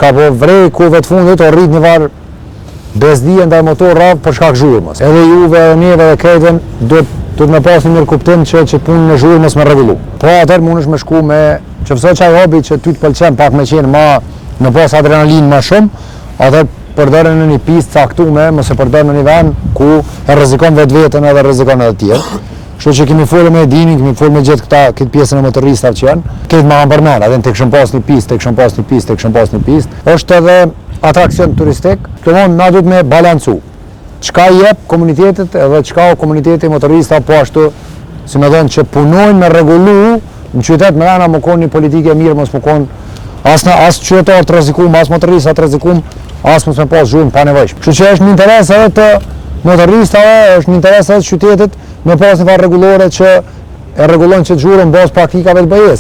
çka po vrej kohëve të fundit, o rrit një varë bezdije ndaj motor radh për shkak zhurmës. Edhe juve, edhe neve, edhe krejtën, duhet me pas një mirë kuptim që punën në zhurmës me rregullu. Po atëherë mundesh me shku me qëfëso qaj hobi që ty të pëlqen pak me qenë me pas adrenalin ma shumë, atëherë përdorën në një pistë caktume, mos e përdorën në një vend ku e rrezikon vetveten edhe rrezikon edhe tjerë. Kështu që kemi folur me Edinin, kemi folur me gjithë këtë pjesën e motoristave që janë. Këtë ma kanë përmend, atë tek kishim pas një pistë, Është edhe atrakcion turistik. Domthonë na duhet me balancu. Çka jep komunitetit edhe çka komuniteti motorista po ashtu, si më thënë që punojnë me rregullu në qytet me ana më konë një politikë e mirë, mos më konë as qytetar të rrezikum, as motorista të rrezikum, as mos me pas zhurmë pa nevojshme. Kështu që është një interes edhe të motoristave, është një interes edhe të qytetit me pas një farë rregullore që e rregullon që zhurmën bazë praktikave të BE-s.